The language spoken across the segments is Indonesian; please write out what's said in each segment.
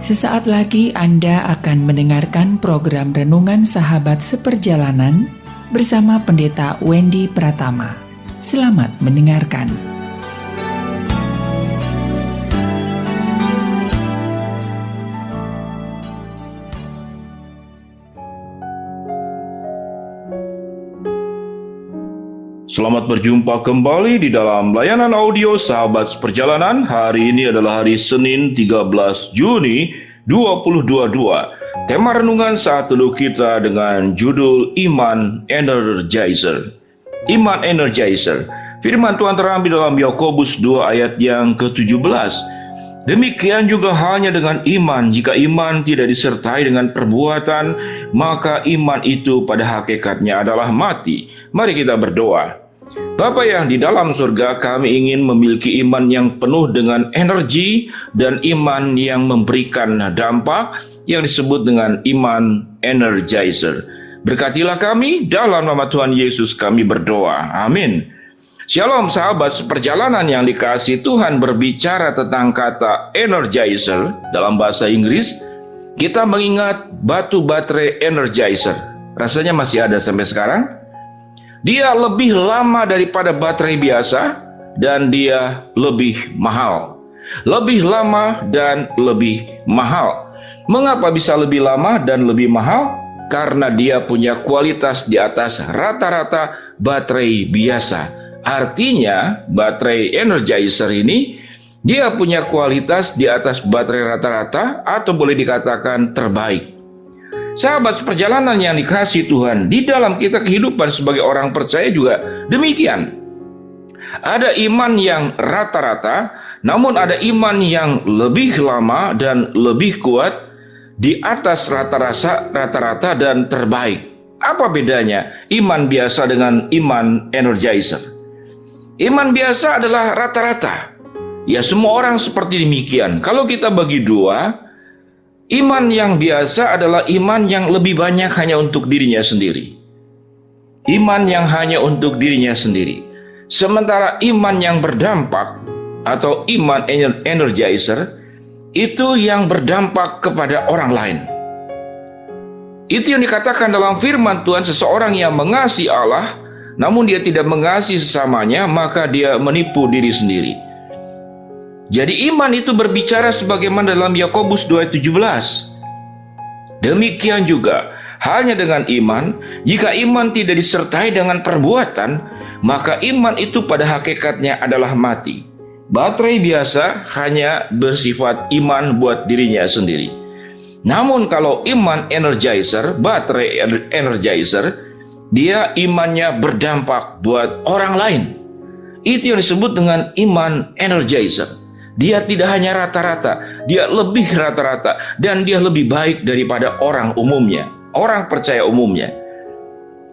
Sesaat lagi Anda akan mendengarkan program Renungan Sahabat Seperjalanan bersama Pendeta Wendy Pratama. Selamat mendengarkan. Selamat berjumpa kembali di dalam layanan audio Sahabat Seperjalanan. Hari ini adalah hari Senin 13 Juni 2022. Tema renungan saat teduh kita dengan judul Iman Energizer. Iman Energizer. Firman Tuhan terambil dalam Yakobus 2 ayat yang ke-17. Demikian juga halnya dengan iman. Jika iman tidak disertai dengan perbuatan, maka iman itu pada hakikatnya adalah mati. Mari kita berdoa. Bapa yang di dalam surga, kami ingin memiliki iman yang penuh dengan energi dan iman yang memberikan dampak yang disebut dengan iman energizer. Berkatilah kami, dalam nama Tuhan Yesus kami berdoa. Amin. Shalom sahabat seperjalanan yang dikasihi Tuhan. Berbicara tentang kata energizer dalam bahasa Inggris, kita mengingat batu baterai energizer. Rasanya masih ada sampai sekarang. Dia lebih lama daripada baterai biasa dan dia lebih mahal. Lebih lama dan lebih mahal. Mengapa bisa lebih lama dan lebih mahal? Karena dia punya kualitas di atas rata-rata baterai biasa. Artinya baterai energizer ini dia punya kualitas di atas baterai rata-rata atau boleh dikatakan terbaik. Sahabat seperjalanan yang dikasihi Tuhan, di dalam kita kehidupan sebagai orang percaya juga demikian. Ada iman yang rata-rata, namun ada iman yang lebih lama dan lebih kuat di atas rata-rata dan terbaik. Apa bedanya iman biasa dengan iman energizer? Iman biasa adalah rata-rata. Ya, semua orang seperti demikian. Kalau kita bagi dua, iman yang biasa adalah iman yang lebih banyak hanya untuk dirinya sendiri. Iman yang hanya untuk dirinya sendiri. Sementara iman yang berdampak atau iman energizer itu yang berdampak kepada orang lain. Itu yang dikatakan dalam firman Tuhan, seseorang yang mengasihi Allah namun dia tidak mengasihi sesamanya, maka dia menipu diri sendiri. Jadi iman itu berbicara sebagaimana dalam Yakobus 2:17. Demikian juga halnya dengan iman, jika iman tidak disertai dengan perbuatan, maka iman itu pada hakikatnya adalah mati. Baterai biasa hanya bersifat iman buat dirinya sendiri. Namun kalau iman energizer, baterai energizer, dia imannya berdampak buat orang lain. Itu yang disebut dengan iman energizer. Dia tidak hanya rata-rata, dia lebih rata-rata, dan dia lebih baik daripada orang umumnya, orang percaya umumnya.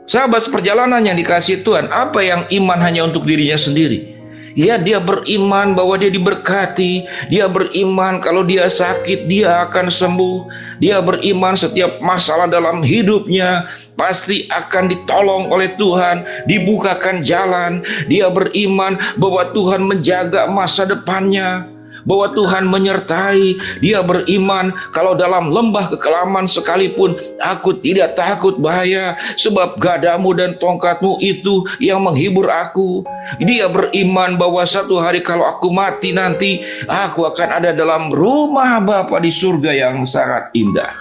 Sahabat seperjalanan yang dikasihi Tuhan, apa yang iman hanya untuk dirinya sendiri? Ya, dia beriman bahwa dia diberkati, dia beriman kalau dia sakit dia akan sembuh, dia beriman setiap masalah dalam hidupnya pasti akan ditolong oleh Tuhan, dibukakan jalan. Dia beriman bahwa Tuhan menjaga masa depannya, bahwa Tuhan menyertai. Dia beriman kalau dalam lembah kekelaman sekalipun aku tidak takut bahaya, sebab gadamu dan tongkatmu itu yang menghibur aku. Dia beriman bahwa satu hari kalau aku mati nanti, aku akan ada dalam rumah Bapa di surga yang sangat indah.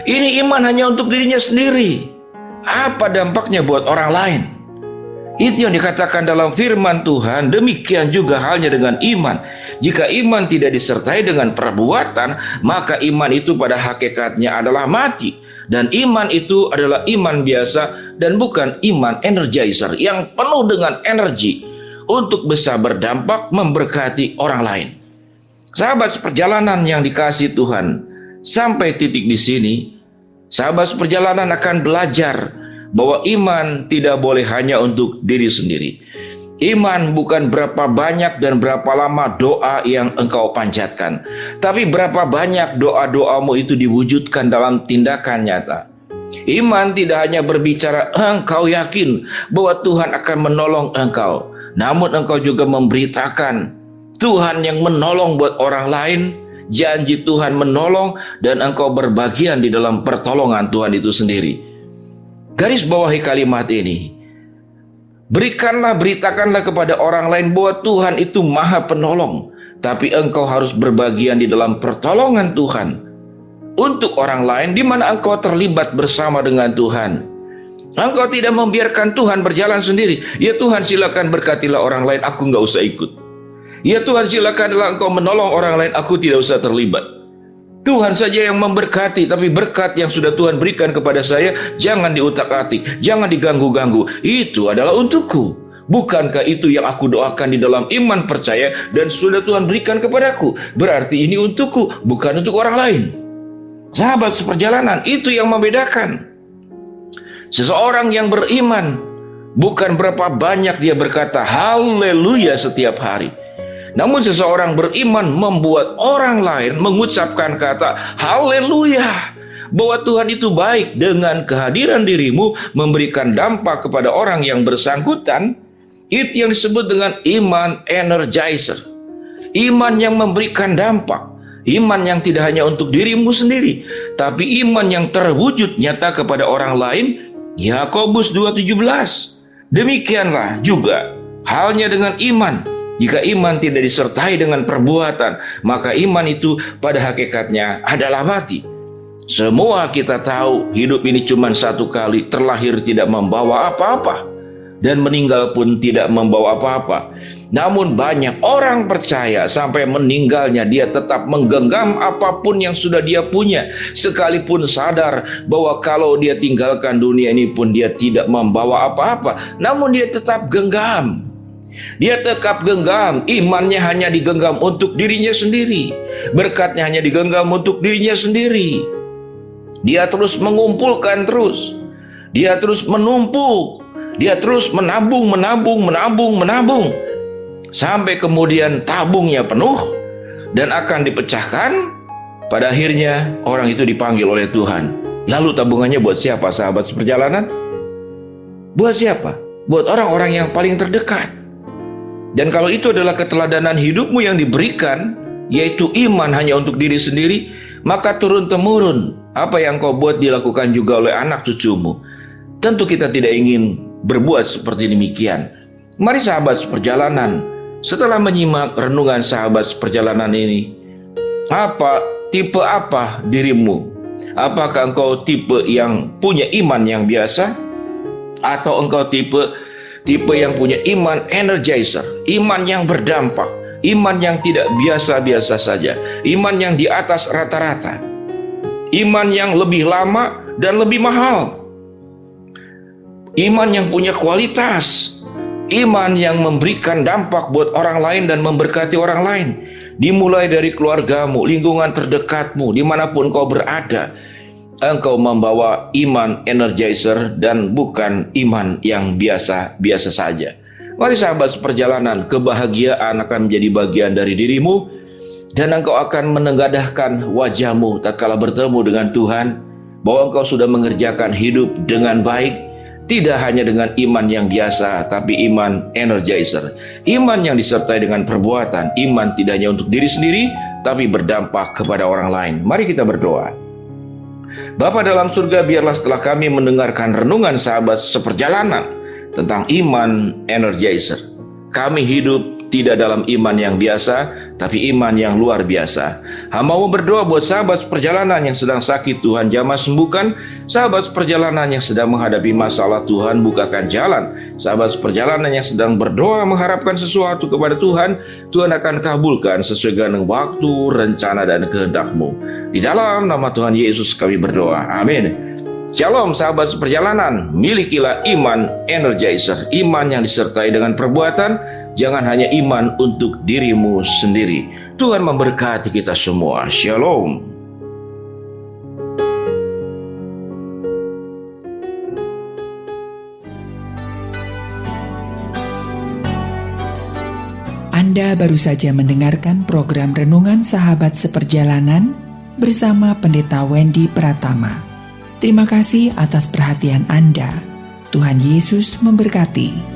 Ini iman hanya untuk dirinya sendiri. Apa dampaknya buat orang lain? Itu yang dikatakan dalam firman Tuhan. Demikian juga halnya dengan iman. Jika iman tidak disertai dengan perbuatan, maka iman itu pada hakikatnya adalah mati. Dan iman itu adalah iman biasa dan bukan iman energizer yang penuh dengan energi untuk bisa berdampak memberkati orang lain. Sahabat seperjalanan yang dikasihi Tuhan, sampai titik di sini, sahabat seperjalanan akan belajar bahwa iman tidak boleh hanya untuk diri sendiri. Iman bukan berapa banyak dan berapa lama doa yang engkau panjatkan, tapi berapa banyak doa-doamu itu diwujudkan dalam tindakan nyata. Iman tidak hanya berbicara engkau yakin bahwa Tuhan akan menolong engkau, namun engkau juga memberitakan Tuhan yang menolong buat orang lain, janji Tuhan menolong, dan engkau berbagian di dalam pertolongan Tuhan itu sendiri. Garis bawahi kalimat ini. Beritakanlah kepada orang lain bahwa Tuhan itu Maha Penolong, tapi engkau harus berbagian di dalam pertolongan Tuhan untuk orang lain, di mana engkau terlibat bersama dengan Tuhan. Engkau tidak membiarkan Tuhan berjalan sendiri. Ya Tuhan, silakan berkatilah orang lain, aku nggak usah ikut. Ya Tuhan, silakanlah engkau menolong orang lain, aku tidak usah terlibat. Tuhan saja yang memberkati, tapi berkat yang sudah Tuhan berikan kepada saya jangan diutak-atik, jangan diganggu-ganggu. Itu adalah untukku. Bukankah itu yang aku doakan di dalam iman percaya dan sudah Tuhan berikan kepadaku? Berarti ini untukku, bukan untuk orang lain. Sahabat seperjalanan, itu yang membedakan. Seseorang yang beriman, bukan berapa banyak dia berkata haleluya setiap hari. Namun seseorang beriman membuat orang lain mengucapkan kata haleluya, bahwa Tuhan itu baik. Dengan kehadiran dirimu memberikan dampak kepada orang yang bersangkutan. Itu yang disebut dengan iman energizer. Iman yang memberikan dampak. Iman yang tidak hanya untuk dirimu sendiri, tapi iman yang terwujud nyata kepada orang lain. Yakobus 2:17. Demikianlah juga halnya dengan iman. Jika iman tidak disertai dengan perbuatan, maka iman itu pada hakikatnya adalah mati. Semua kita tahu hidup ini cuma satu kali, terlahir tidak membawa apa-apa, dan meninggal pun tidak membawa apa-apa. Namun banyak orang percaya sampai meninggalnya dia tetap menggenggam apapun yang sudah dia punya, sekalipun sadar bahwa kalau dia tinggalkan dunia ini pun dia tidak membawa apa-apa, namun dia tetap genggam. Dia tetap genggam, imannya hanya digenggam untuk dirinya sendiri, berkatnya hanya digenggam untuk dirinya sendiri. Dia terus mengumpulkan terus, dia terus menumpuk, dia terus menabung, sampai kemudian tabungnya penuh dan akan dipecahkan. Pada akhirnya orang itu dipanggil oleh Tuhan. Lalu tabungannya buat siapa, sahabat seperjalanan? Buat siapa? Buat orang-orang yang paling terdekat. Dan kalau itu adalah keteladanan hidupmu yang diberikan, yaitu iman hanya untuk diri sendiri, maka turun-temurun apa yang kau buat dilakukan juga oleh anak cucumu. Tentu kita tidak ingin berbuat seperti demikian. Mari sahabat seperjalanan, setelah menyimak renungan sahabat seperjalanan ini, tipe apa dirimu? Apakah engkau tipe yang punya iman yang biasa? Atau engkau tipe yang punya iman energizer, iman yang berdampak, iman yang tidak biasa-biasa saja, iman yang di atas rata-rata, iman yang lebih lama dan lebih mahal, iman yang punya kualitas, iman yang memberikan dampak buat orang lain dan memberkati orang lain, dimulai dari keluargamu, lingkungan terdekatmu, dimanapun kau berada. Engkau membawa iman energizer dan bukan iman yang biasa-biasa saja. Mari sahabat seperjalanan, kebahagiaan akan menjadi bagian dari dirimu, dan engkau akan menegadahkan wajahmu tatkala bertemu dengan Tuhan, bahwa engkau sudah mengerjakan hidup dengan baik, tidak hanya dengan iman yang biasa, tapi iman energizer, iman yang disertai dengan perbuatan, iman tidak hanya untuk diri sendiri, tapi berdampak kepada orang lain. Mari kita berdoa. Bapa dalam surga, biarlah setelah kami mendengarkan renungan sahabat seperjalanan tentang iman energizer, kami hidup tidak dalam iman yang biasa, tapi iman yang luar biasa. Hamba-Mu berdoa buat sahabat seperjalanan yang sedang sakit, Tuhan jamah sembuhkan. Sahabat seperjalanan yang sedang menghadapi masalah, Tuhan bukakan jalan. Sahabat seperjalanan yang sedang berdoa mengharapkan sesuatu kepada Tuhan, Tuhan akan kabulkan sesuai dengan waktu, rencana, dan kehendak-Mu. Di dalam nama Tuhan Yesus kami berdoa. Amin. Shalom sahabat seperjalanan, milikilah iman energizer, iman yang disertai dengan perbuatan, jangan hanya iman untuk dirimu sendiri. Tuhan memberkati kita semua. Shalom. Anda baru saja mendengarkan program Renungan Sahabat Seperjalanan bersama Pendeta Wendy Pratama. Terima kasih atas perhatian Anda. Tuhan Yesus memberkati.